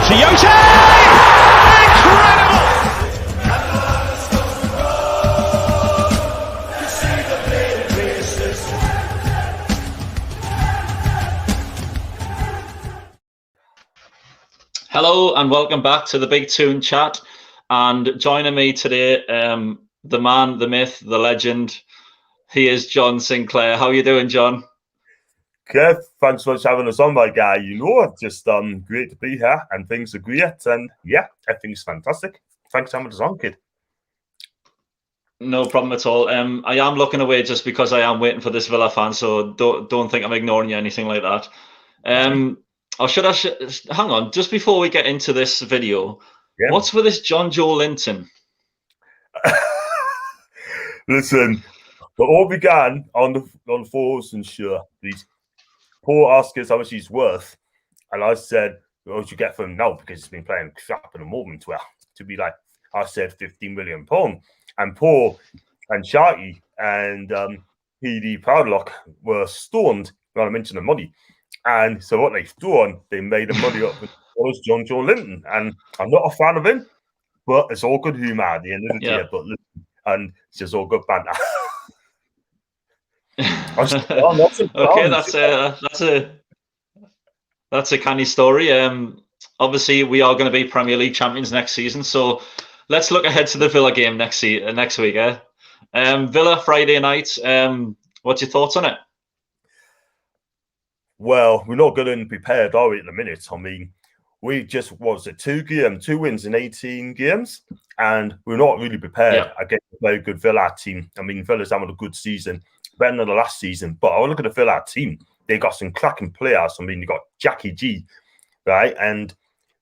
Toyota! Incredible! Hello and welcome back to the Big Toon Chat. And joining me today, the man, the myth, the legend. He is John Sinclair. How are you doing, John? Kev, thanks so much for having us on, my guy. You know, just great to be here, and things are great, and yeah, everything's fantastic. Thanks for having us on, kid. No problem at all. I am looking away just because I am waiting for this Villa fan, so don't think I'm ignoring you or anything like that. Hang on, just before we get into this video, What's with this John Joe Linton? Listen, it all began on the forums and sure. Paul asked us how much he's worth, and I said, "What would you get for him now?" Because he's been playing crap at the moment. Well, to be like, I said £15 million, and Paul and Sharky and PD Proudlock were stoned when I mentioned the money, and so what they've done, they made the money up with John Joe Linton, and I'm not a fan of him, but it's all good humour at the end of the day. But and it's just all good banter. Okay, that's a canny story. Obviously, we are going to be Premier League champions next season, so let's look ahead to the Villa game next week. Villa Friday night. What's your thoughts on it? Well, we're not going to be prepared, are we, at the minute? I mean, we just, two wins in 18 games, and we're not really prepared against a very good Villa team. I mean, Villa's having a good season, better than the last season, but I look at the Villa team. They got some cracking players. I mean, you got Jackie G, right? And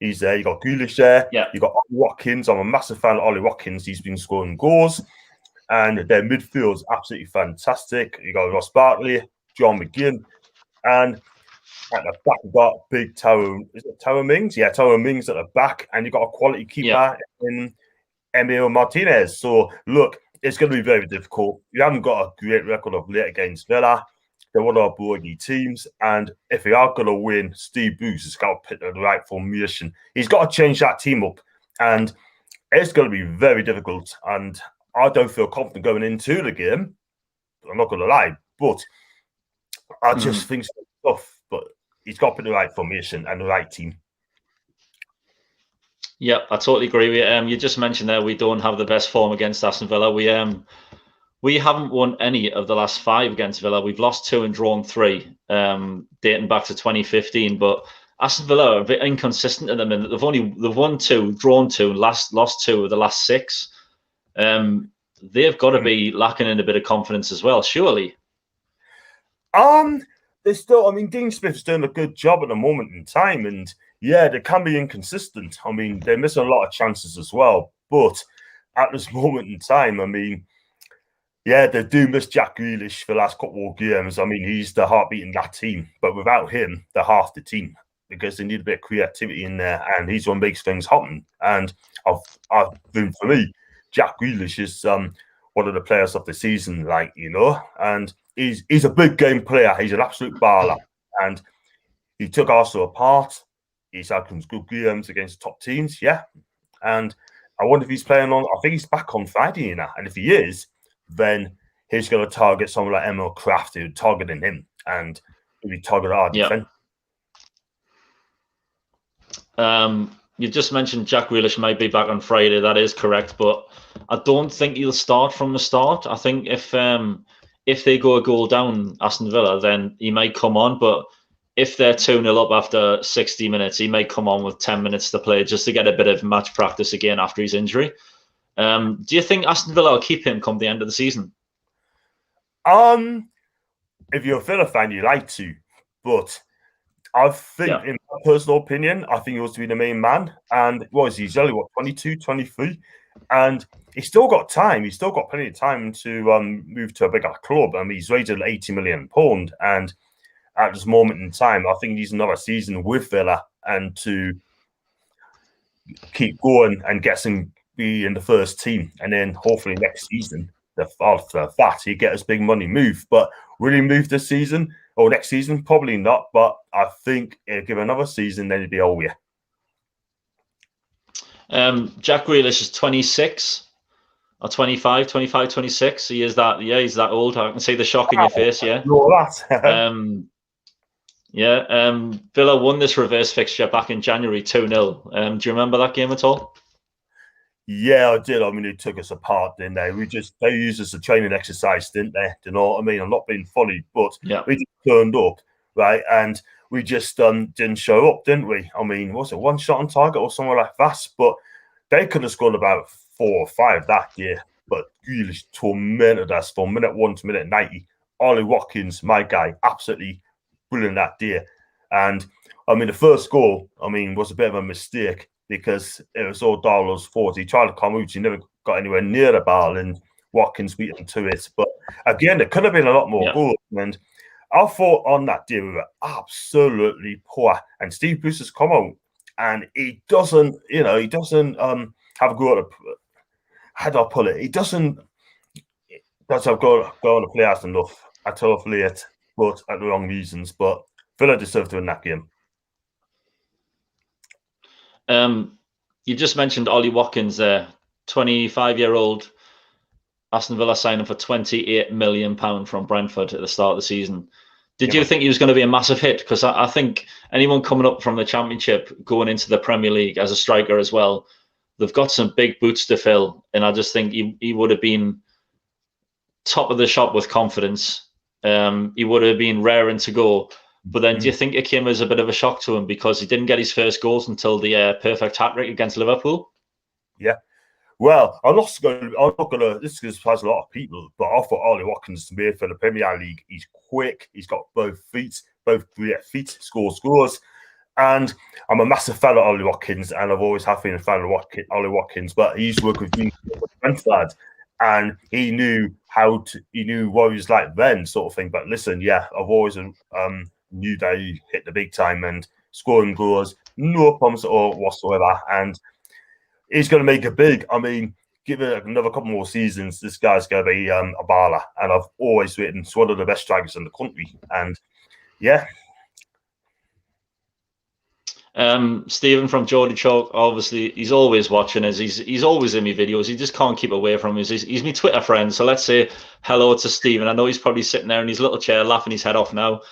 he's there. You got Grealish there. Yeah. You got Ollie Watkins. I'm a massive fan of Ollie Watkins. He's been scoring goals, and their midfield's absolutely fantastic. You got Ross Barkley, John McGinn, and at the back, you've got big Tower. Is it Tower Mings? Yeah, Tower Mings at the back, and you've got a quality keeper in Emil Martinez. So, look, it's going to be very difficult. You haven't got a great record of late against Villa. They're one of our bogey teams, and if we are going to win, Steve Bruce has got to pick the right formation. He's got to change that team up, and it's going to be very difficult. And I don't feel confident going into the game. I'm not going to lie, but I just think it's tough. But he's got to put the right formation and the right team. Yeah, I totally agree with you. You just mentioned there we don't have the best form against Aston Villa. We haven't won any of the last 5 against Villa. We've lost 2 and drawn 3, dating back to 2015. But Aston Villa are a bit inconsistent in them, and they've won 2, drawn 2, and lost 2 of the last 6. They've got to be lacking in a bit of confidence as well, surely. They're still, I mean, Dean Smith's doing a good job at the moment in time, and yeah, they can be inconsistent. I mean, they're missing a lot of chances as well, but at this moment in time, I mean, yeah, they do miss Jack Grealish for the last couple of games. I mean, he's the heartbeat in that team, but without him, they're half the team because they need a bit of creativity in there, and he's what makes things happen. And I've been, for me, Jack Grealish is one of the players of the season, like, you know, and he's a big game player. He's an absolute baller, and he took Arsenal apart. He's had some good games against top teams, yeah. And I wonder if he's playing on. I think he's back on Friday now, and if he is, then he's going to target someone like Emil Kraft, who's targeting him, and he'll be targeting our defense. You just mentioned Jack Grealish might be back on Friday. That is correct, but I don't think he'll start from the start. I think if they go a goal down, Aston Villa, then he might come on. But if they're 2-0 up after 60 minutes, he may come on with 10 minutes to play just to get a bit of match practice again after his injury. Do you think Aston Villa will keep him come the end of the season? If you're a Villa fan, you like to, but I think, in my personal opinion, I think he was to be the main man. And what is he? He's only, 22, 23? And he's still got time. He's still got plenty of time to move to a bigger club. I mean, he's rated £80 million. And at this moment in time, I think he needs another season with Villa and to keep going and be in the first team. And then hopefully next season, after that, he get his big money move. But will he move this season or next season? Probably not. But I think give another season, then it'd be all year. Jack Grealish is 26 or 25, 25, 26. He is that. Yeah, he's that old. I can see the shock in your face. Yeah. No, that. Villa won this reverse fixture back in January 2-0. Do you remember that game at all? Yeah, I did. I mean, they took us apart, didn't they? They used us as a training exercise, didn't they? Do you know what I mean? I'm not being funny, but we just turned up, right? And we just didn't show up, didn't we? I mean, was it one shot on target or something like that? But they could have scored about 4 or 5 that year. But Grealish tormented us from minute 1 to minute 90. Ollie Watkins, my guy, absolutely brilliant that day. And I mean, the first goal, I mean, was a bit of a mistake, because it was all Darlow's fault. He tried to come out, he never got anywhere near the ball, and Watkins beat him to it. But again, there could have been a lot more goals. And I thought on that day we were absolutely poor. And Steve Bruce has come out, and he doesn't have a go at how do I put it? He doesn't have go on the players enough at all late, but at the wrong reasons. But Villa deserved to win that game. You just mentioned Ollie Watkins there, 25-year-old Aston Villa signing for £28 million from Brentford at the start of the season. Did you think he was going to be a massive hit? Because I think anyone coming up from the Championship going into the Premier League as a striker as well, they've got some big boots to fill. And I just think he would have been top of the shop with confidence. He would have been raring to go. But then do you think it came as a bit of a shock to him because he didn't get his first goals until the perfect hat-trick against Liverpool? Yeah. Well, I'm not going to, this surprise a lot of people, but I thought Ollie Watkins is made for the Premier League. He's quick. He's got both great feet, scores. And I'm a massive fan of Ollie Watkins, and I've always have been a fan of Ollie Watkins, but he used to work with Brentford, and he knew what he was like then, sort of thing. But listen, yeah, I've always knew that he hit the big time and scoring goals, no problems at all whatsoever. And he's going to make it big. I mean, give it another couple more seasons, this guy's going to be a baller. And I've always written he's one of the best strikers in the country. And yeah. Stephen from Geordie Chalk, obviously, he's always watching us. He's always in my videos. He just can't keep away from us. He's my Twitter friend. So let's say hello to Stephen. I know he's probably sitting there in his little chair laughing his head off now.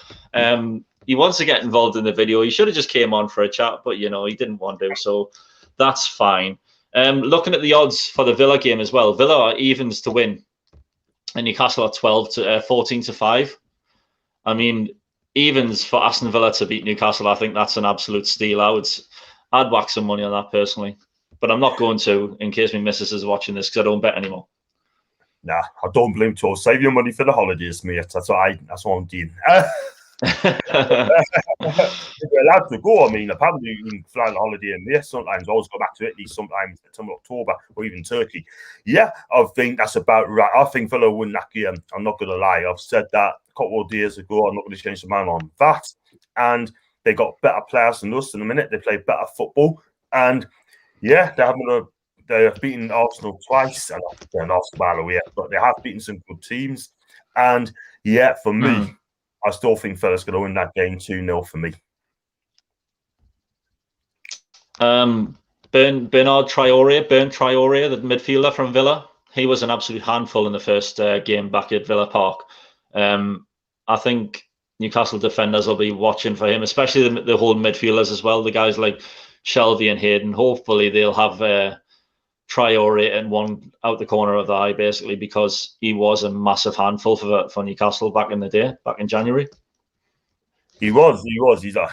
He wants to get involved in the video. He should have just came on for a chat, but, he didn't want to. So that's fine. Looking at the odds for the Villa game as well, Villa are evens to win, and Newcastle are 14 to 5. I mean, evens for Aston Villa to beat Newcastle, I think that's an absolute steal. I'd whack some money on that personally, but I'm not going to in case my missus is watching this because I don't bet anymore. Nah, I don't blame you. Save your money for the holidays, mate. That's what I'm doing. If you're allowed to go, I mean, apparently you can fly on holiday in there sometimes. I always go back to Italy sometimes, September, October, or even Turkey. Yeah, I think that's about right. I think Villa will win that game. I'm not going to lie. I've said that a couple of days ago. I'm not going to change my mind on that. And they got better players than us in a minute. They play better football. And yeah, they have beaten Arsenal twice. And they're not far away, but they have beaten some good teams. And yeah, for me, I still think Villa's going to win that game 2-0 for me. Bernard Traore, the midfielder from Villa, he was an absolute handful in the first game back at Villa Park. I think Newcastle defenders will be watching for him, especially the whole midfielders as well, the guys like Shelvey and Hayden. Hopefully they'll have Traore and one out the corner of the eye, basically, because he was a massive handful for Newcastle back in the day, back in January. He was.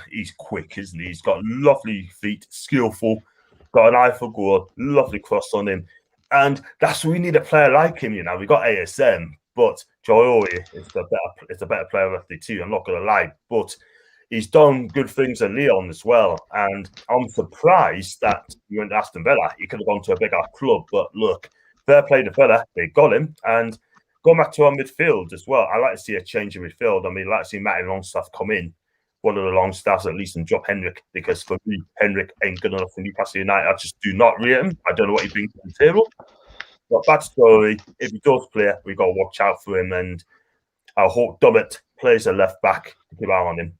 He's quick, isn't he? He's got lovely feet, skillful, got an eye for goal, lovely cross on him. And that's what we need, a player like him, We got ASM, but Traore is a better player of the two, I'm not going to lie. But he's done good things at Lyon as well. And I'm surprised that he went to Aston Villa. He could have gone to a bigger club. But look, fair play to Villa. They got him. And going back to our midfield as well, I like to see a change in midfield. I mean, I like to see Matty Longstaff come in. One of the Longstaffs at least, and drop Henrik. Because for me, Henrik ain't good enough for Newcastle United. I just do not rate him. I don't know what he brings to the table. But bad story. If he does play, we've got to watch out for him. And I hope Dummett plays a left back to keep an eye on him.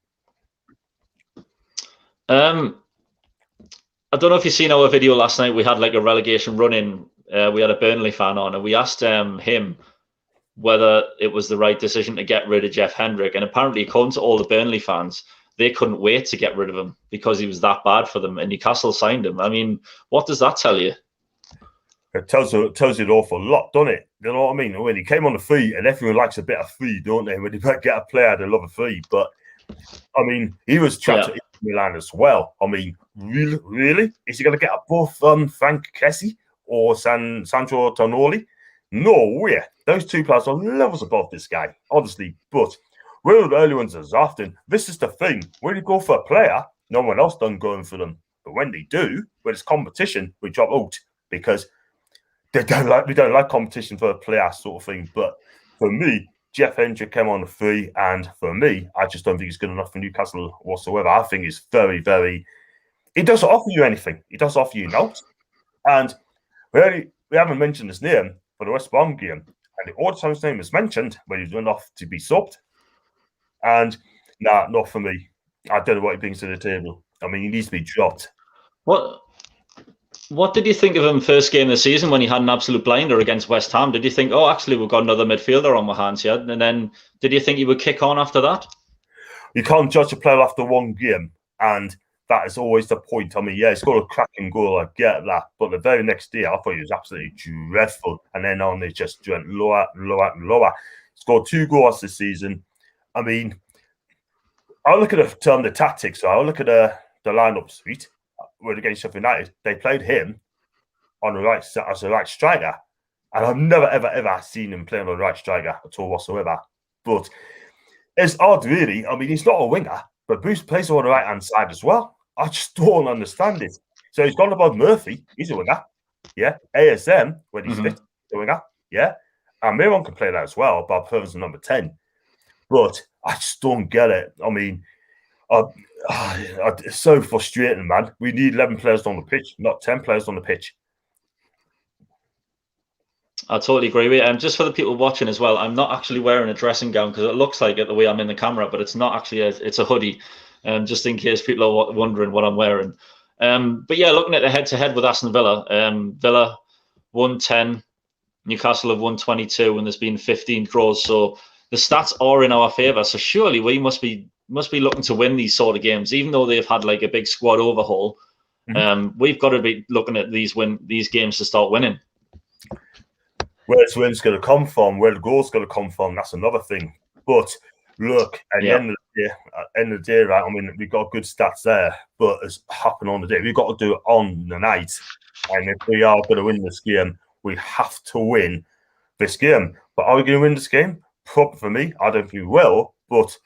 I don't know if you've seen our video last night. We had like a relegation run-in. We had a Burnley fan on, and we asked him whether it was the right decision to get rid of Jeff Hendrick. And apparently, according to all the Burnley fans, they couldn't wait to get rid of him because he was that bad for them, and Newcastle signed him. I mean, what does that tell you? It tells you an awful lot, doesn't it? You know what I mean? When he came on the free, and everyone likes a bit of free, don't they? When you get a player, they love a free. But, I mean, he was trapped at Milan as well. I mean, really? Is he going to get above Frank Kessie or Sandro Tonali? No way. Those two players are levels above this guy, obviously. But we're the early ones as often. This is the thing. When you go for a player, no one else done going for them. But when they do, when it's competition, we drop out because we don't like competition for a player sort of thing. But for me, Jeff Hendrick came on the free, and for me, I just don't think he's good enough for Newcastle whatsoever. I think he's very, very. He doesn't offer you anything. He doesn't offer you notes. And we haven't mentioned his name for the West Brom game, and the odd time his name is mentioned when he's run off to be subbed. And not for me. I don't know what he brings to the table. I mean, he needs to be dropped. What did you think of him first game of the season when he had an absolute blinder against West Ham? Did you think, oh, actually, we've got another midfielder on my hands here? And then did you think he would kick on after that? You can't judge a player after one game, and that is always the point. I mean, yeah, he scored a cracking goal, I get that. But the very next day, I thought he was absolutely dreadful. And then on, it just went lower and lower and lower. Scored 2 goals this season. I mean, I'll look at the tactics. So I'll look at the lineup suite. Against Sheffield United, they played him on the right as a right striker, and I've never ever seen him playing on the right striker at all whatsoever. But it's odd, really. I mean, he's not a winger, but Bruce plays on the right hand side as well. I just don't understand it. So he's gone above Murphy. He's a winger, yeah. ASM when he's fit, the winger, yeah. And Miron can play that as well. Bob Fervers number 10, but I just don't get it. I mean. It's so frustrating, man. We need 11 players on the pitch, not 10 players on the pitch. I totally agree with you. And just for the people watching as well, I'm not actually wearing a dressing gown because it looks like it the way I'm in the camera, but it's not actually. It's a hoodie, just in case people are wondering what I'm wearing. But yeah, looking at the head-to-head with Aston Villa, Villa won 10, Newcastle have won 22, and there's been 15 draws. So the stats are in our favour. So surely we must be looking to win these sort of games, even though they've had like a big squad overhaul. We've got to be looking at these games to start winning. Where the win's going to come from, where the goal's going to come from, that's another thing. But look, at the end of the day, right? I mean, we've got good stats there, but it's happened on the day. We've got to do it on the night. And if we are going to win this game, we have to win this game. But are we going to win this game? Probably for me, I don't think we will. But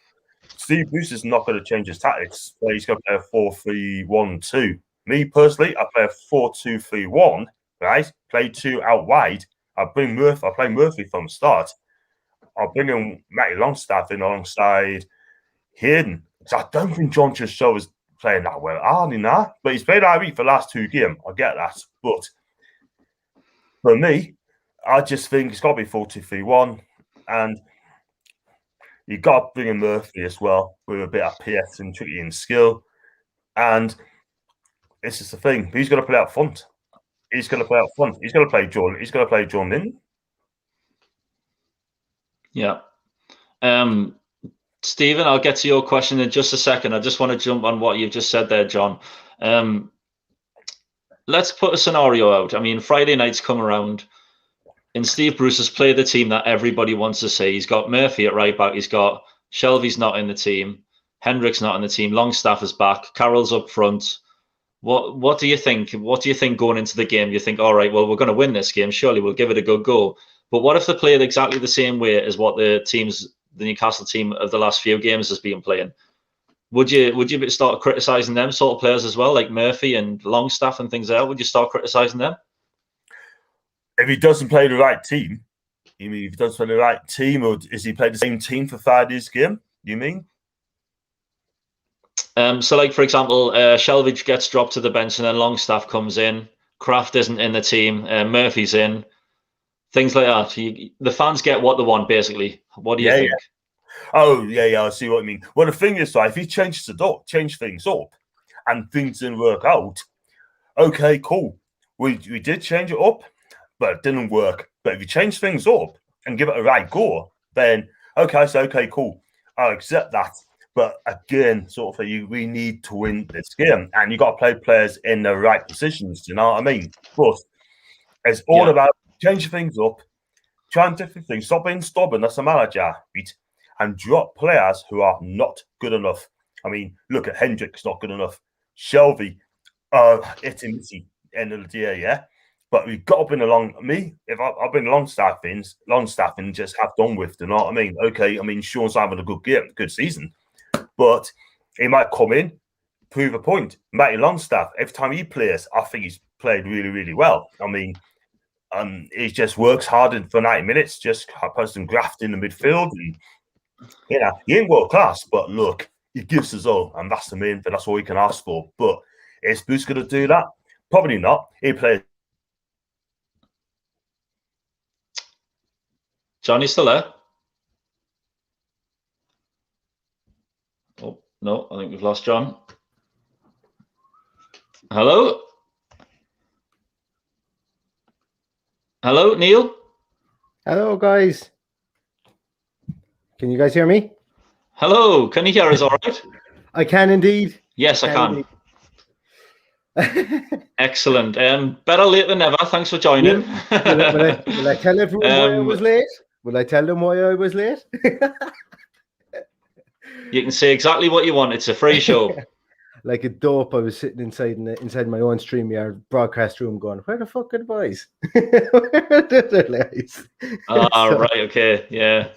Steve Bruce is not going to change his tactics. He's going to play a 4-3-1-2. Me personally, I play a 4-2-3-1. Right, play 2 out wide. I play Murphy from the start. I'll bring in Matty Longstaff in alongside Hayden. So I don't think John Chisholm is playing that well. But he's played RB for the last 2 games. I get that. But for me, I just think it's got to be 4-2-3-1. And you got to bring in Murphy as well with a bit of PS and tricky and skill. And this is the thing. Who's going to play out front? He's going to play out front. He's going to play Jordan. He's going to play John Lynn. Yeah. Stephen, I'll get to your question in just a second. I just want to jump on what you've just said there, John. Let's put a scenario out. I mean, Friday night's come around, and Steve Bruce has played the team that everybody wants to see. He's got Murphy at right back. He's got Shelby's not in the team. Hendrick's not in the team. Longstaff is back. Carroll's up front. What do you think? What do you think going into the game? You think, all right, well, we're going to win this game. Surely we'll give it a good go. But what if they played exactly the same way as what the Newcastle team of the last few games has been playing? Would you start criticising them sort of players as well, like Murphy and Longstaff and things there? Would you start criticising them? If he doesn't play the right team, you mean if he doesn't play the right team, or is he played the same team for Friday's game? You mean? So, like for example, Shelvage gets dropped to the bench, and then Longstaff comes in. Kraft isn't in the team. Murphy's in. Things like that. The fans get what they want, basically. What do you think? Yeah. Oh, yeah, I see what you mean. Well, the thing is, if he change things up, and things didn't work out, okay, cool. We did change it up, but it didn't work. But if you change things up and give it a right go, then okay, cool. I'll accept that. But again, sort of, we need to win this game, and you got to play players in the right positions. Do you know what I mean? But it's all about changing things up, trying different things, stop being stubborn as a manager, right? And drop players who are not good enough. I mean, look at Hendrick's not good enough. Shelby, it's easy end of the day, yeah. But we've got to bring along me. If I've been long staffing, just have done with. Do you know what I mean? Okay, I mean Sean's having a good season, but he might come in, prove a point. Matty Longstaff, every time he plays, I think he's played really, really well. I mean, he just works hard for 90 minutes, just has some graft in the midfield, and he ain't world class, but look, he gives us all, and that's the main thing. That's all we can ask for. But is Bruce going to do that? Probably not. He plays. John, you still there? Oh, no, I think we've lost John. Hello? Hello, Neil? Hello, guys. Can you guys hear me? Hello, can you hear us all right? I can indeed. Yes, I can. Excellent. Better late than never. Thanks for joining. Will I tell everyone why I was late? Will I tell them why I was late? You can say exactly what you want. It's a free show. Like a dope, I was sitting inside my own StreamYard broadcast room going, where the fuck are the boys? Where are the guys? Right, okay, yeah.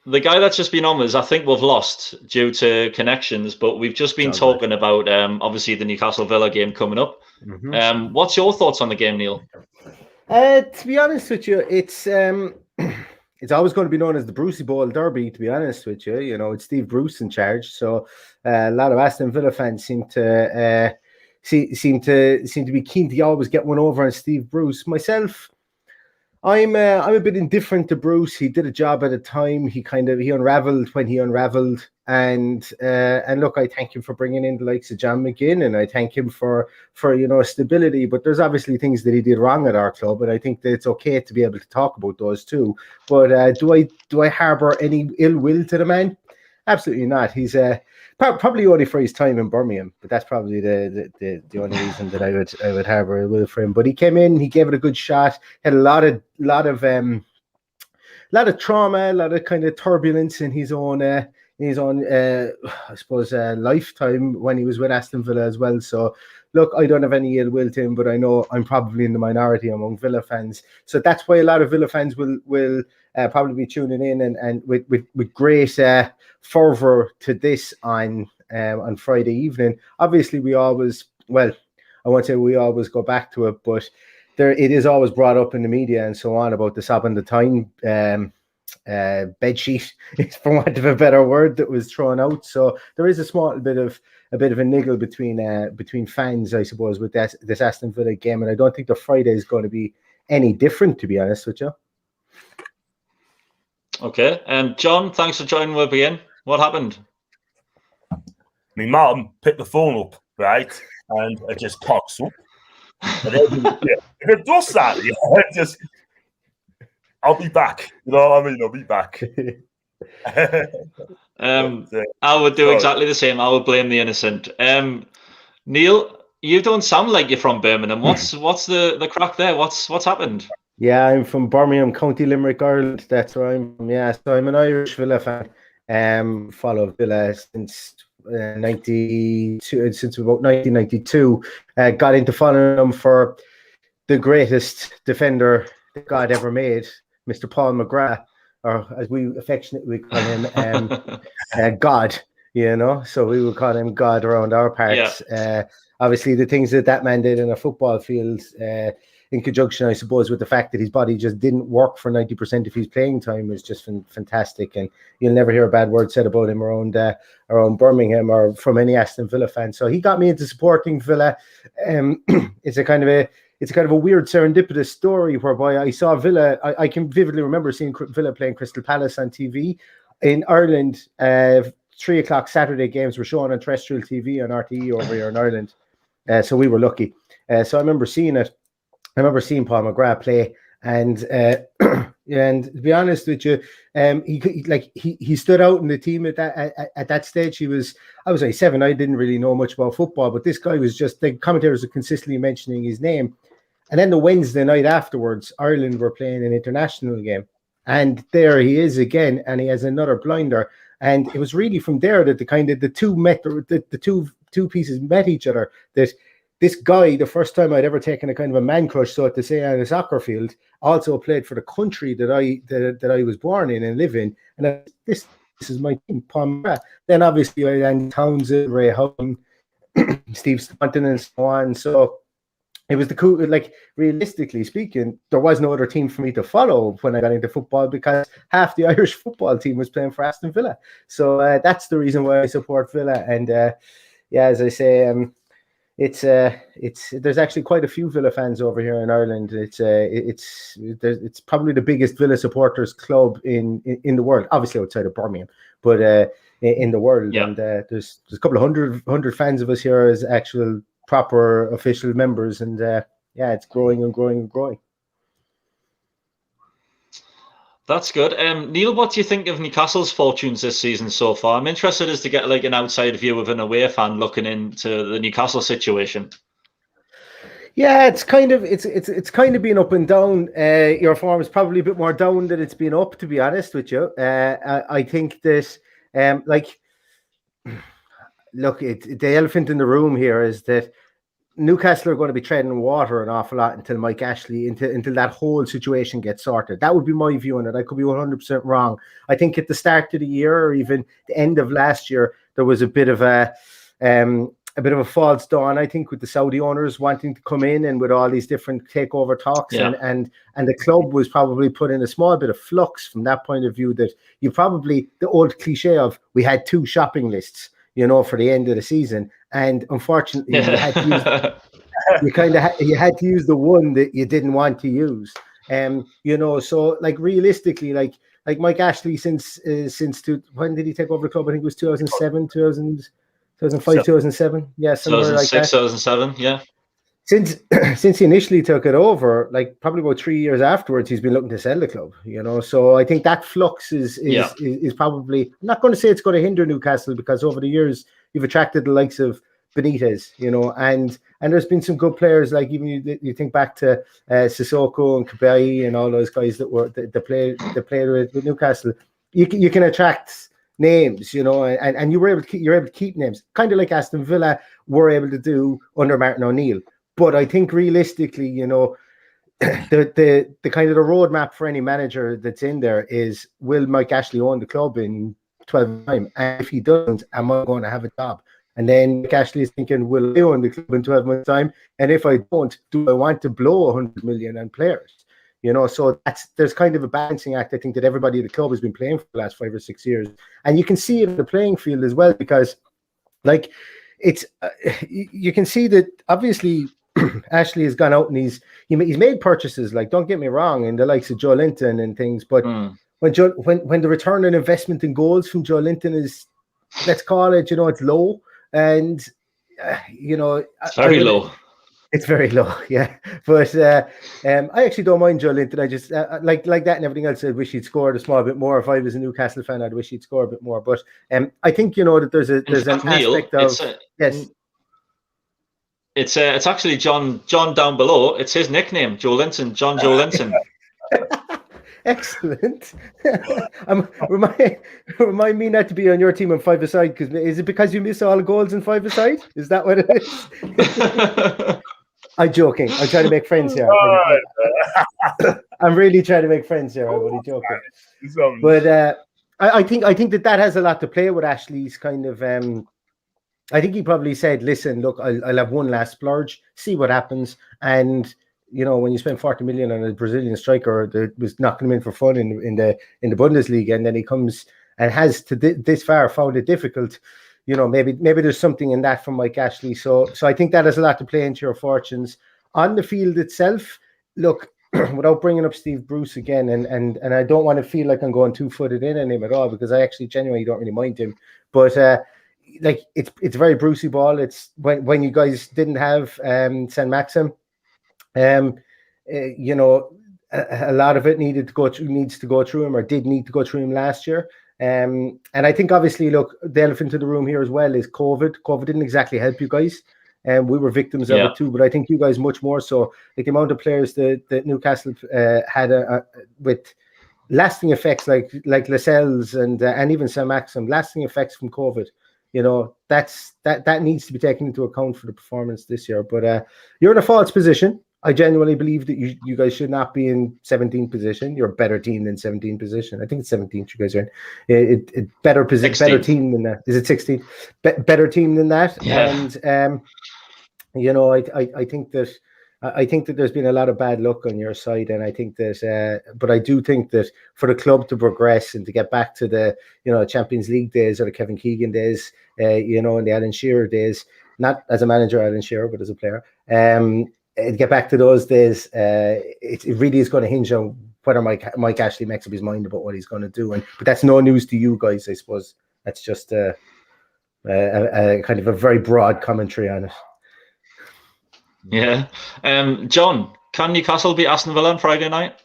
The guy that's just been on was, I think we've lost due to connections, but we've just been talking about obviously the Newcastle Villa game coming up. Mm-hmm. What's your thoughts on the game, Neil? To be honest with you, it's always going to be known as the Brucey Bowl Derby, to be honest with you. You know, it's Steve Bruce in charge. So a lot of Aston Villa fans seem to be keen to always get one over on Steve Bruce. Myself, I'm a bit indifferent to Bruce. He did a job at a time. He unraveled when he unraveled, and look, I thank him for bringing in the likes of John McGinn, and I thank him for stability. But there's obviously things that he did wrong at our club, and I think that it's okay to be able to talk about those too. But do I harbour any ill will to the man? Absolutely not. He's probably only for his time in Birmingham, but that's probably the only reason that I would harbour a will for him. But he came in, he gave it a good shot, had a lot of trauma, a lot of kind of turbulence in his own I suppose lifetime when he was with Aston Villa as well. So look, I don't have any ill will to him, but I know I'm probably in the minority among Villa fans. So that's why a lot of Villa fans will probably be tuning in and with great fervour to this on Friday evening. Obviously, we always go back to it, but it is always brought up in the media and so on about the Sob and the Tyne bedsheet, for want of a better word, that was thrown out. So there is a small bit of a niggle between fans, I suppose, with this Aston Villa game, and I don't think the Friday is going to be any different, to be honest with you. Okay, John, thanks for joining us again. What happened? My mum picked the phone up, right, and it just cocks up. And if it does that, I'll be back. You know what I mean? I'll be back. I would do exactly the same. I would blame the innocent. Neil, you don't sound like you're from Birmingham. What's the crack there? What's happened? Yeah, I'm from Birmingham, County Limerick, Ireland. That's where I'm from. Yeah, so I'm an Irish Villa fan. Follow Villa since about 1992. Got into following them for the greatest defender that God ever made, Mr. Paul McGrath, or as we affectionately call him, God. You know, so we would call him God around our parts. Yeah. Obviously, the things that man did in a football field, in conjunction, I suppose, with the fact that his body just didn't work for 90% of his playing time, was just fantastic. And you'll never hear a bad word said about him around Birmingham or from any Aston Villa fan. So he got me into supporting Villa. It's a kind of a weird serendipitous story whereby I saw Villa. I can vividly remember seeing Villa playing Crystal Palace on TV in Ireland 3 o'clock Saturday games were shown on terrestrial TV on RTE over here in Ireland. So we were lucky. So I remember seeing it. I remember seeing Paul McGrath play, and and to be honest with you, he stood out in the team at that stage. I was like 7. I didn't really know much about football, but this guy was just, the commentators were consistently mentioning his name. And then the Wednesday night afterwards, Ireland were playing an international game, and there he is again, and he has another blinder. And it was really from there that the two pieces met each other. That this guy, the first time I'd ever taken a kind of a man crush, so to say, on a soccer field, also played for the country that I was born in and live in. And this is my team, Paul McGrath. Then obviously I had Townsend, Ray Houghton, Steve Staunton, and so on. So it was the cool, like, realistically speaking, there was no other team for me to follow when I got into football, because half the Irish football team was playing for Aston Villa. So that's the reason why I support Villa. And as I say, it's there's actually quite a few Villa fans over here in Ireland. It's probably the biggest Villa supporters club in the world, obviously outside of Birmingham, but in the world. Yeah. And there's a couple of hundred fans of us here as actual proper official members, and it's growing and growing and growing. That's good. Neil, what do you think of Newcastle's fortunes this season so far? I'm interested as to get like an outside view of an away fan looking into the Newcastle situation. Yeah, it's kind of been up and down. Your form is probably a bit more down than it's been up, to be honest with you. I think that look, the elephant in the room here is that Newcastle are going to be treading water an awful lot until Mike Ashley, until that whole situation gets sorted. That would be my view on it. I could be 100% wrong. I think at the start of the year, or even the end of last year, there was a bit of a false dawn, I think, with the Saudi owners wanting to come in and with all these different takeover talks, and the club was probably put in a small bit of flux from that point of view. That you probably, the old cliche of, we had 2 shopping lists, for the end of the season, and unfortunately you had to use, you had to use the one that you didn't want to use. So like realistically, like Mike Ashley, since when did he take over the club? I think it was 2007, 2005, 2007. Yeah, somewhere like that. 2007, yeah. Since he initially took it over, like probably about 3 years afterwards, he's been looking to sell the club, So I think that flux is probably, I'm not going to say it's going to hinder Newcastle, because over the years you've attracted the likes of Benitez, and there's been some good players, like even you think back to Sissoko and Kabai and all those guys that played with Newcastle. You can attract names, and you're able to keep names, kind of like Aston Villa were able to do under Martin O'Neill. But I think realistically, the kind of the roadmap for any manager that's in there is, will Mike Ashley own the club in 12 months' time? And if he doesn't, am I going to have a job? And then Mike Ashley is thinking, will I own the club in 12 months' time? And if I don't, do I want to blow 100 million on players? So there's kind of a balancing act, I think, that everybody at the club has been playing for the last 5 or 6 years. And you can see it in the playing field as well, because like it's you can see that obviously Ashley has gone out and he's made purchases, like, don't get me wrong, in the likes of Joe Linton and things, but when the return on investment in goals from Joe Linton is, let's call it, it's low, and it's very low. It's very low, yeah. But I actually don't mind Joe Linton. I just like that and everything else. I wish he'd scored a small bit more. If I was a Newcastle fan, I'd wish he'd score a bit more. But I think that there's an aspect of yes. It's actually John down below. It's his nickname, Joe Linton. Joe Linton. Excellent. Remind me not to be on your team on 5-a-side, because is it because you miss all the goals in 5-a-side? Is that what it is? I'm joking. I'm trying to make friends here. I'm really trying to make friends here. I'm only joking. But I think that has a lot to play with Ashley's kind of. I think he probably said, "Listen, look, I'll have one last splurge, see what happens." And when you spend 40 million on a Brazilian striker that was knocking him in for fun in the Bundesliga, and then he comes and has to this far found it difficult. Maybe there's something in that from Mike Ashley. So I think that has a lot to play into your fortunes. On the field itself, look, without bringing up Steve Bruce again, and I don't want to feel like I'm going two-footed in on him at all, because I actually genuinely don't really mind him. But like it's very Brucey ball. It's when you guys didn't have Saint Maxim, you know, a lot of it needs to go through him, or did need to go through him last year. And I think obviously, look, the elephant in the room here as well is COVID. COVID didn't exactly help you guys. And we were victims of it too, but I think you guys much more so. Like the amount of players that Newcastle had with lasting effects, like Lascelles and even Saint Maxim, lasting effects from COVID. You know, that needs to be taken into account for the performance this year. But you're in a false position. I genuinely believe that you guys should not be in 17th position. You're a better team than 17th position. I think it's 17th you guys are in. Better team than that. Is it 16th? Better team than that. Yeah. And you know, I think that there's been a lot of bad luck on your side, and I think that but I do think that for the club to progress and to get back to the, you know, Champions League days or the Kevin Keegan days, you know, and the Alan Shearer days, not as a manager, Alan Shearer, but as a player, get back to those days, it really is going to hinge on whether Mike Ashley makes up his mind about what he's going to do. But that's no news to you guys, I suppose. That's just a kind of a very broad commentary on it. Yeah. John, can Newcastle beat Aston Villa on Friday night?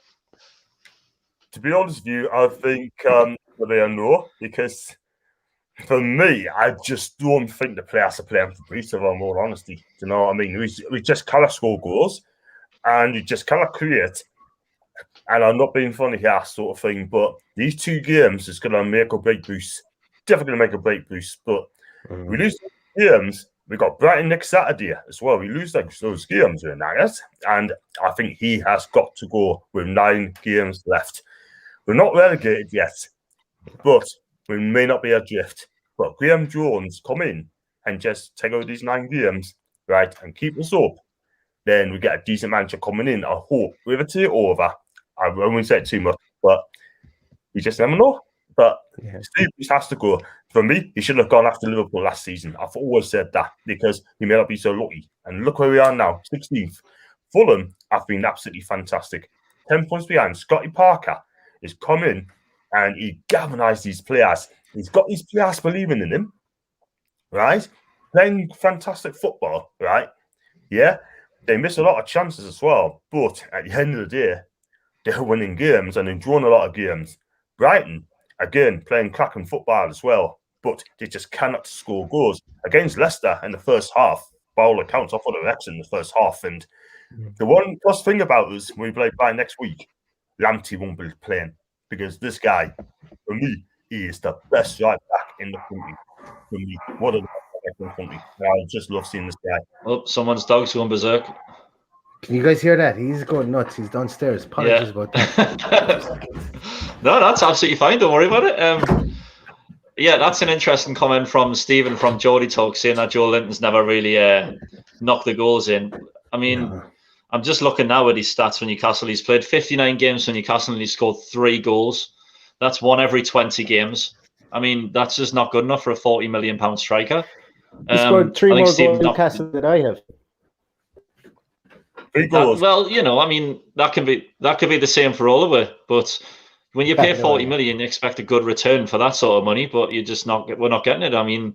To be honest with you, I think they are no, because for me, I just don't think the players are playing for Greece, if I'm more honesty. Do you know what I mean? We just cannot score goals, and you just cannot create. And I'm not being funny here, sort of thing, but these two games is going to make or break Bruce. Definitely going to make or break Bruce. But we lose games. We got Brighton next Saturday as well. We lose those games in that, and I think he has got to go with 9 games left. We're not relegated yet, but we may not be adrift. But Graham Jones come in and just take over these 9 games, right, and keep us up. Then we get a decent manager coming in. I hope with a takeover. I won't say it too much, but you just never know. But Steve has to go. For me, he should have gone after Liverpool last season. I've always said that, because he may not be so lucky. And look where we are now, 16th. Fulham have been absolutely fantastic. 10 points behind. Scotty Parker has come in and he galvanised these players. He's got these players believing in him, right? Playing fantastic football, right? Yeah, they miss a lot of chances as well. But at the end of the day, they're winning games and they're drawing a lot of games. Brighton, again, playing cracking football as well, but they just cannot score goals. Against Leicester in the first half, by all accounts, I thought they were excellent in the first half. And the one plus thing about us, when we play by next week, Lamptey won't be playing, because this guy, for me, he is the best right back in the country. For me, what a back in the country. I just love seeing this guy. Oh, someone's dog's going berserk. Can you guys hear that? He's going nuts. He's downstairs. Apologies about that. No, that's absolutely fine. Don't worry about it. Yeah, that's an interesting comment from Stephen from Geordie Talk, saying that Joe Linton's never really knocked the goals in. I mean, I'm just looking now at his stats for Newcastle. He's played 59 games for Newcastle and he's scored 3 goals. That's 1 every 20 games. I mean, that's just not good enough for a £40 million striker. He scored 3 more goals in Newcastle than I have. Well, you know, I mean, that could be the same for all of it. But when you pay 40 million, you expect a good return for that sort of money. But we're not getting it. I mean,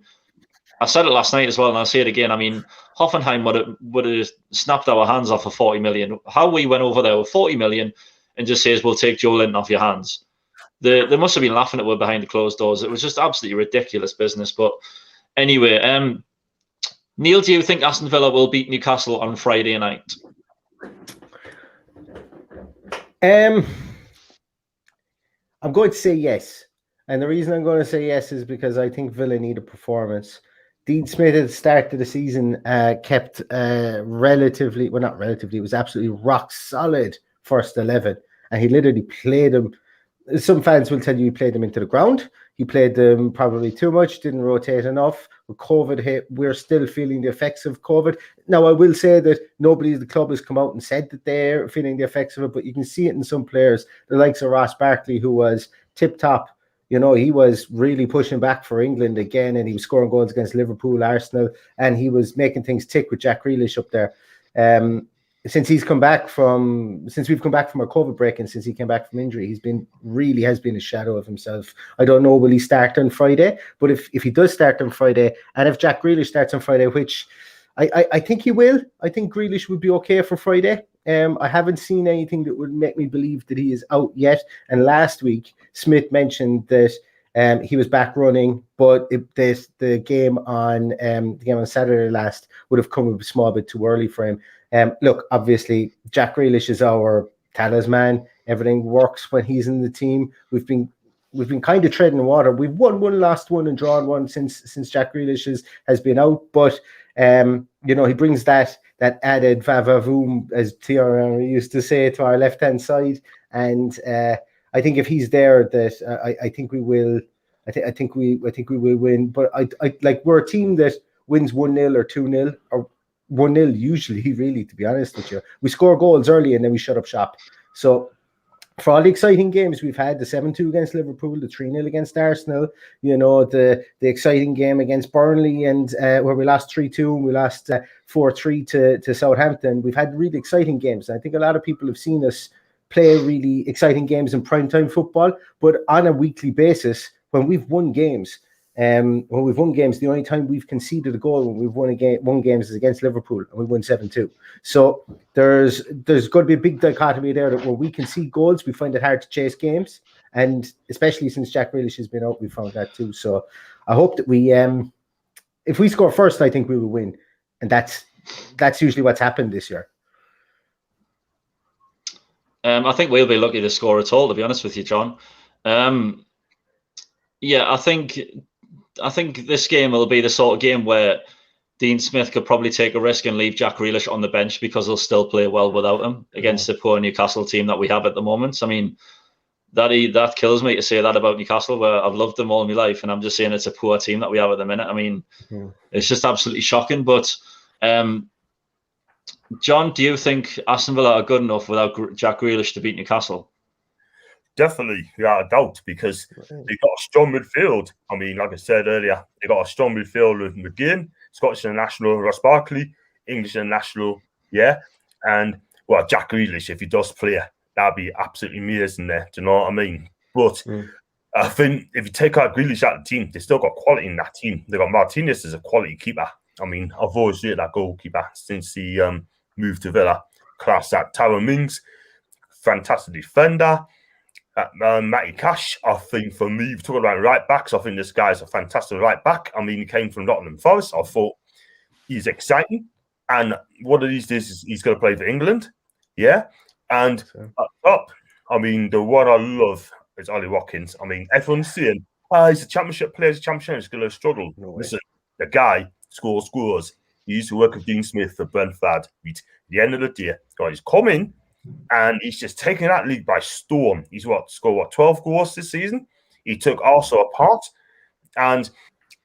I said it last night as well, and I'll say it again. I mean, Hoffenheim would have snapped our hands off for 40 million. How we went over there with 40 million and just says, we'll take Joe Linton off your hands. They must have been laughing at us behind the closed doors. It was just absolutely ridiculous business. But anyway, Neil, do you think Aston Villa will beat Newcastle on Friday night? I'm going to say yes. And the reason I'm going to say yes is because I think Villa need a performance. Dean Smith at the start of the season kept it was absolutely rock solid first 11. And he literally played them. Some fans will tell you he played them into the ground. He played them probably too much, didn't rotate enough. With COVID hit, we're still feeling the effects of COVID. Now, I will say that nobody at the club has come out and said that they're feeling the effects of it, but you can see it in some players, the likes of Ross Barkley, who was tip-top. You know, he was really pushing back for England again, and he was scoring goals against Liverpool, Arsenal, and he was making things tick with Jack Grealish up there. since we've come back from our COVID break and since he came back from injury, has been a shadow of himself. I don't know, will he start on Friday? But if he does start on Friday, and if Jack Grealish starts on Friday, which I think he will, I think Grealish would be okay for Friday. I haven't seen anything that would make me believe that he is out yet. And last week, Smith mentioned that he was back running, but the game on Saturday last would have come a small bit too early for him. Look, obviously, Jack Grealish is our talisman. Everything works when he's in the team. We've been kind of treading water. We've won one, lost one, and drawn one since Jack Grealish has been out. But he brings that added va-va-voom, as Thierry used to say, to our left-hand side. And I think if he's there, I think we will. I think we will win. But I like, we're a team that wins 1-0 or 2-0 or 1-0 usually. Really, to be honest with you, we score goals early and then we shut up shop. So for all the exciting games we've had, the 7-2 against Liverpool, the 3-0 against Arsenal, the exciting game against Burnley, and where we lost 3-2 and we lost 4-3 to Southampton. We've had really exciting games. I think a lot of people have seen us play really exciting games in primetime football, but on a weekly basis, when we've won games, the only time we've conceded a goal when we've won games is against Liverpool, and we won 7-2. So there's got to be a big dichotomy there, that where we concede goals, we find it hard to chase games, and especially since Jack Grealish has been out, we found that too. So I hope that we, if we score first, I think we will win, and that's usually what's happened this year. I think we'll be lucky to score at all, to be honest with you, John. Yeah, I think this game will be the sort of game where Dean Smith could probably take a risk and leave Jack Grealish on the bench, because he'll still play well without him against the poor Newcastle team that we have at the moment. I mean, that kills me to say that about Newcastle, where I've loved them all my life, and I'm just saying it's a poor team that we have at the minute. I mean, It's just absolutely shocking. But John, do you think Aston Villa are good enough without Jack Grealish to beat Newcastle? Definitely, without a doubt, because they've got a strong midfield. I mean, like I said earlier, they got a strong midfield with McGinn, Scottish international Ross Barkley, English international, and Jack Grealish, if he does play, that'd be absolutely amazing there. Do you know what I mean? But I think if you take out Grealish out of the team, they still got quality in that team. They got Martinez as a quality keeper. I mean, I've always rated that goalkeeper since he moved to Villa. Class that. Tyrone Mings, fantastic defender. Matty Cash, I think, for me, we're talking about right backs, I think this guy's a fantastic right back. I mean, he came from Nottingham Forest. I thought he's exciting. And one of these days, he's going to play for England. Yeah. And up top, I mean, the one I love is Ollie Watkins. I mean, everyone's saying, he's a championship player, he's going to struggle. Listen, the guy scores. He used to work with Dean Smith for Brentford. At the end of the day, he's come in, and he's just taken that league by storm. He's scored 12 goals this season. He took Arsenal apart. And,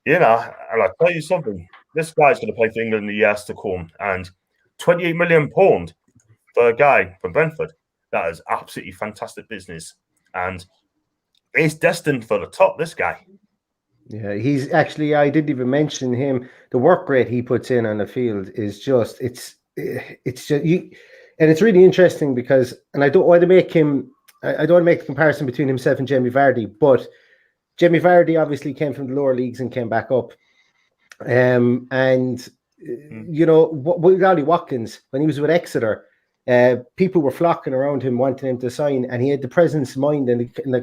and I'll tell you something, this guy's going to play for England in the years to come. And £28 million for a guy from Brentford, that is absolutely fantastic business. And he's destined for the top, this guy. Yeah, he's actually, I didn't even mention him. The work rate he puts in on the field is just, it's just, and it's really interesting because, and I don't want to make the comparison between himself and Jamie Vardy, but Jamie Vardy obviously came from the lower leagues and came back up. With Ollie Watkins, when he was with Exeter, people were flocking around him, wanting him to sign, and he had the presence of mind and the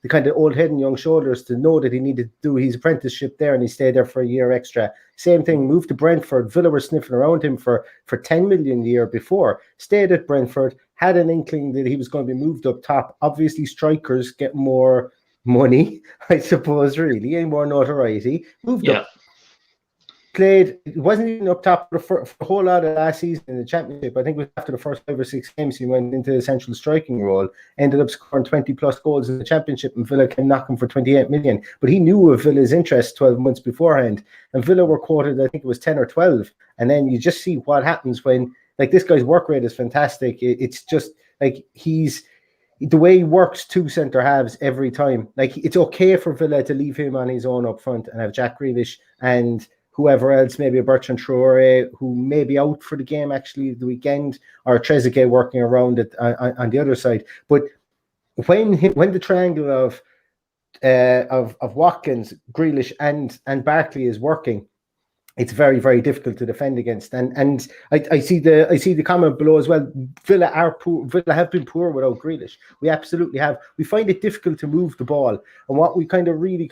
kind of old head and young shoulders to know that he needed to do his apprenticeship there, and he stayed there for a year extra. Same thing, moved to Brentford. Villa were sniffing around him for 10 million a year before. Stayed at Brentford, had an inkling that he was going to be moved up top. Obviously, strikers get more money, I suppose, really, and more notoriety. Moved up. Played, it wasn't even up top for a whole lot of last season in the Championship. I think it was after the first 5 or 6 games he went into the central striking role, ended up scoring 20 plus goals in the Championship, and Villa came knocking for 28 million. But he knew of Villa's interest 12 months beforehand, and Villa were quoted, I think it was 10 or 12. And then you just see what happens when, like, this guy's work rate is fantastic. It's just like the way he works 2 centre halves every time. Like, it's okay for Villa to leave him on his own up front and have Jack Grealish and whoever else, maybe a Bertrand Traore, who may be out for the game actually the weekend, or Trezeguet working around it on the other side. But when the triangle of Watkins, Grealish, and Barkley is working, it's very, very difficult to defend against. And I see the comment below as well. Villa are poor. Villa have been poor without Grealish. We absolutely have. We find it difficult to move the ball, and what we really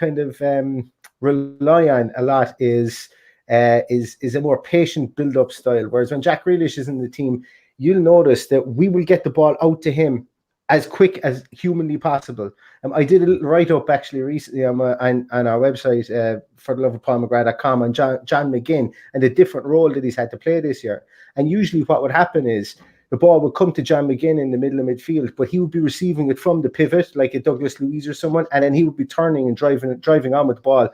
rely on a lot is a more patient build-up style. Whereas when Jack Grealish is in the team, you'll notice that we will get the ball out to him as quick as humanly possible. I did a little write-up actually recently on our website, for the love of PaulMcGrath.com, on John McGinn and the different role that he's had to play this year. And usually what would happen is the ball would come to John McGinn in the middle of midfield, but he would be receiving it from the pivot, like a Douglas Luiz or someone, and then he would be turning and driving on with the ball,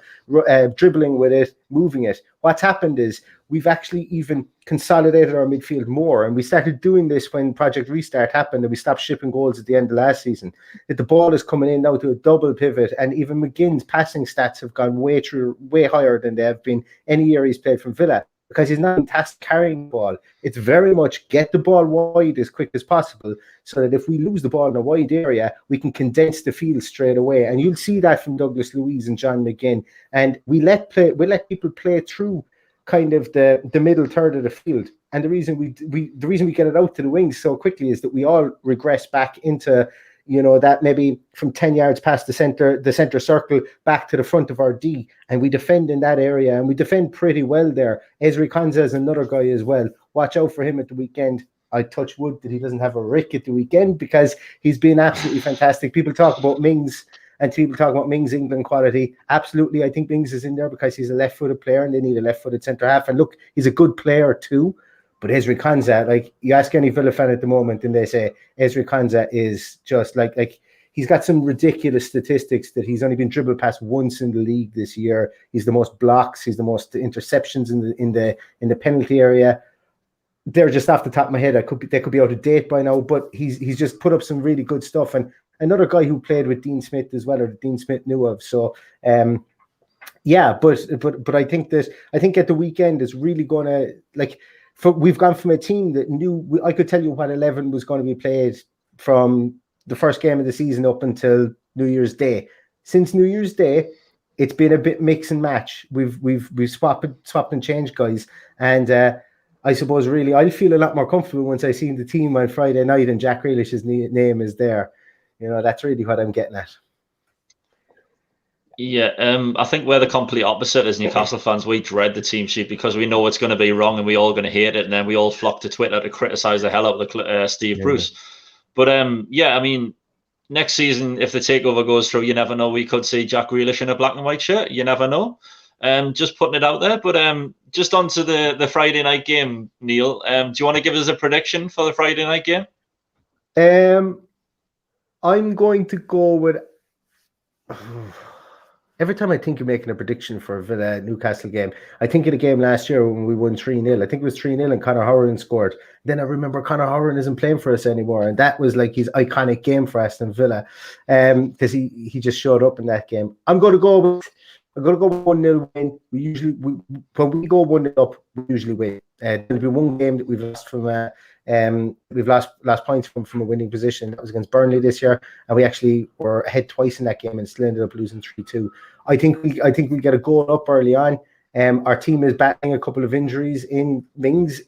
dribbling with it, moving it. What's happened is we've actually even consolidated our midfield more, and we started doing this when Project Restart happened, and we stopped shipping goals at the end of last season. That the ball is coming in now to a double pivot, and even McGinn's passing stats have gone way higher than they have been any year he's played from Villa, because he's not tasked carrying the ball. It's very much get the ball wide as quick as possible, so that if we lose the ball in a wide area, we can condense the field straight away. And you'll see that from Douglas Luiz and John McGinn. And we let people play through kind of the middle third of the field. And the reason we get it out to the wings so quickly is that we all regress back into, that maybe from 10 yards past the center circle back to the front of our D, and we defend in that area, and we defend pretty well there. Ezri Konsa is another guy as well. Watch out for him at the weekend. I touch wood that he doesn't have a rick at the weekend, because he's been absolutely fantastic. People talk about Mings, and people talk about Mings' England quality. Absolutely, I think Mings is in there because he's a left-footed player, and they need a left-footed centre-half. And look, he's a good player too. But Ezri Konsa, like, you ask any Villa fan at the moment, and they say Ezri Konsa is just like he's got some ridiculous statistics that he's only been dribbled past once in the league this year. He's the most blocks, he's the most interceptions in the penalty area. They're just off the top of my head. They could be out of date by now, but he's just put up some really good stuff. And another guy who played with Dean Smith as well, or Dean Smith knew of. So yeah, but I think at the weekend is really gonna, like, we've gone from a team that knew, I could tell you what 11 was going to be played from the first game of the season up until New Year's Day. Since New Year's Day, it's been a bit mix and match. We've swapped and changed guys, and I suppose really I'll feel a lot more comfortable once I see the team on Friday night and Jack Grealish's name is there. That's really what I'm getting at. Yeah, I think we're the complete opposite as Newcastle fans. We dread the team sheet because we know it's going to be wrong and we're all going to hate it, and then we all flock to Twitter to criticise the hell out of Steve Bruce. But yeah, I mean, next season, if the takeover goes through, you never know. We could see Jack Grealish in a black and white shirt. You never know. Just putting it out there. But just onto the Friday night game, Neil. Do you want to give us a prediction for the Friday night game? I'm going to go with. Every time I think you're making a prediction for a Villa Newcastle game, I think of the game last year when we won 3-0. I think it was 3-0 and Conor Horan scored. Then I remember Conor Horan isn't playing for us anymore, and that was like his iconic game for Aston Villa, because he just showed up in that game. I'm going to go 1-0 win. When we go 1-0 up, we usually win. There'll be one game that we've lost from we've lost points from a winning position. That was against Burnley this year, and we actually were ahead twice in that game and still ended up losing 3-2. I think we'll get a goal up early on. Our team is battling a couple of injuries. In Mings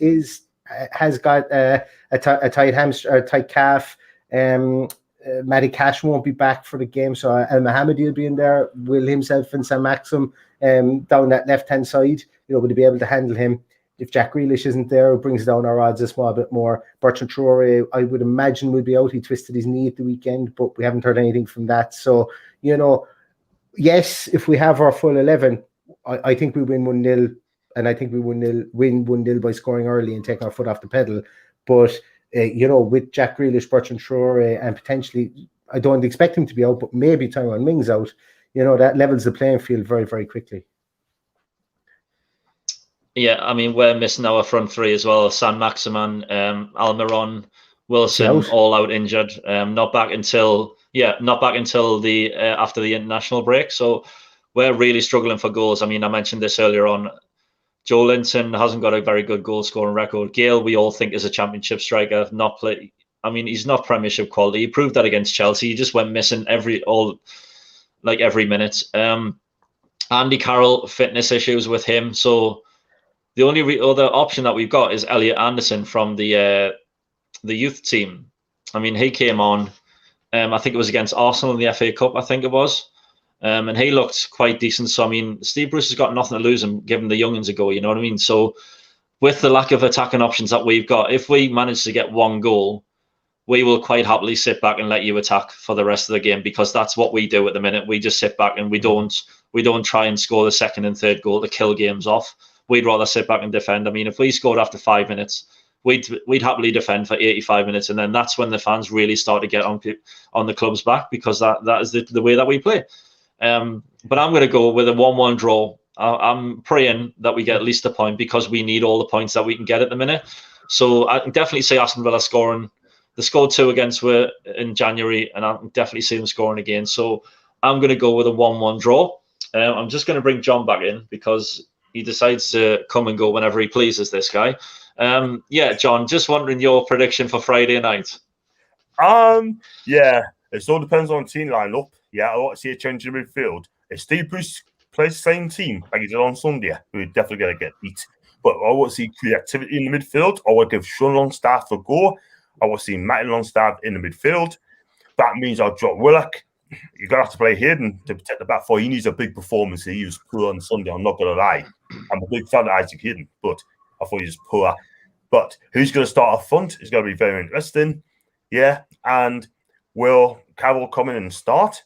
has got a tight hamstring, or tight calf. Matty Cash won't be back for the game, so El Mohammadi will be in there. Will himself and Sam Maxim down that left-hand side, will be able to handle him. If Jack Grealish isn't there, it brings down our odds a small bit more. Bertrand Traore, I would imagine, will be out. He twisted his knee at the weekend, but we haven't heard anything from that. So, yes, if we have our full 11, I think we win 1-0, and I think we win 1-0 by scoring early and taking our foot off the pedal. But, with Jack Grealish, Bertrand Traore, and potentially, I don't expect him to be out, but maybe Tyrone Mings out, that levels the playing field very, very quickly. Yeah, I mean, we're missing our front three as well. San Maximan, Almiron, Wilson, all out injured. Not back until the after the international break. So we're really struggling for goals. I mean, I mentioned this earlier on. Joe Linton hasn't got a very good goal scoring record. Gale, we all think is a championship striker. Not play. I mean, he's not Premiership quality. He proved that against Chelsea. He just went missing every minute. Andy Carroll, fitness issues with him. So the only other option that we've got is Elliot Anderson from the youth team. I mean, he came on. I think it was against Arsenal in the FA Cup. I think it was. And he looked quite decent. So, I mean, Steve Bruce has got nothing to lose and giving the youngins a go, you know what I mean? So, with the lack of attacking options that we've got, if we manage to get one goal, we will quite happily sit back and let you attack for the rest of the game, because that's what we do at the minute. We just sit back and we don't try and score the second and third goal to kill games off. We'd rather sit back and defend. I mean, if we scored after 5 minutes, we'd happily defend for 85 minutes, and then that's when the fans really start to get on the club's back, because that is the way that we play. But I'm going to go with a 1-1 draw. I'm praying that we get at least a point, because we need all the points that we can get at the minute. So I can definitely see Aston Villa scoring. They scored 2 against us in January, and I can definitely see them scoring again. So I'm going to go with a 1-1 draw. I'm just going to bring John back in, because he decides to come and go whenever he pleases, this guy. Yeah, John, just wondering your prediction for Friday night. Yeah, it all depends on the team lineup. Yeah, I want to see a change in midfield. If Steve Bruce plays the same team like he did on Sunday, we're definitely going to get beat. But I want to see creativity in the midfield. I want to give Sean Longstaff a go. I want to see Martin Longstaff in the midfield. That means I'll drop Willock. You're going to have to play Hayden to protect the back four. He needs a big performance. He was poor on Sunday, I'm not going to lie. I'm a big fan of Isaac Hayden, but I thought he was poor. But who's going to start up front is going to be very interesting. Yeah, and will Carroll come in and start?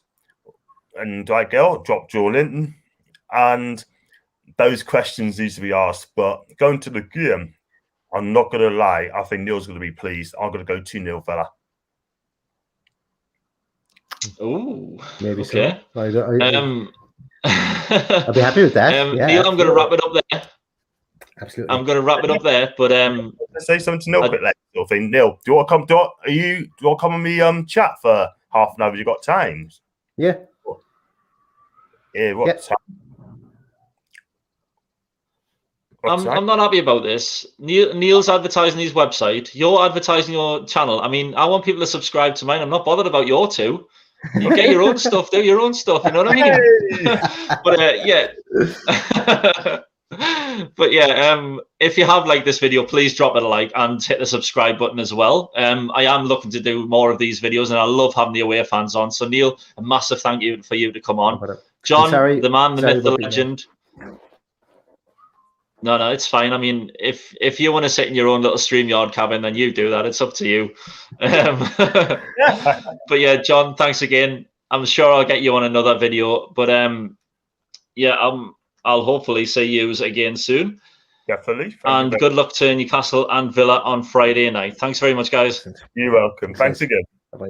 And like drop Joe Linton? And those questions need to be asked. But going to the game, I'm not going to lie, I think Neil's going to be pleased. I'm going to go 2-0, fella. Oh, maybe okay. So. I'd be happy with that. Yeah, Neil, I'm going to wrap it up there. Absolutely. I'm going to wrap it up there. But let's say something to Neil quickly. Sort of thing. Neil, do you want to come? Do you want to come and me chat for half an hour? Have you got time? Yeah. Yeah. What time? I'm not happy about this. Neil's advertising his website. You're advertising your channel. I mean, I want people to subscribe to mine. I'm not bothered about your two. You get your own stuff, do your own stuff. You know what I mean? But yeah. But yeah, if you have liked this video, please drop it a like and hit the subscribe button as well. I am looking to do more of these videos, and I love having the away fans on. So Neil, a massive thank you for you to come on. John, the man, the myth, the legend. No, it's fine. I mean, if you want to sit in your own little StreamYard cabin, then you do that. It's up to you. But yeah, John, thanks again. I'm sure I'll get you on another video. But yeah, I'll hopefully see you again soon. Definitely. And good luck to Newcastle and Villa on Friday night. Thanks very much, guys. You're welcome. Thanks again.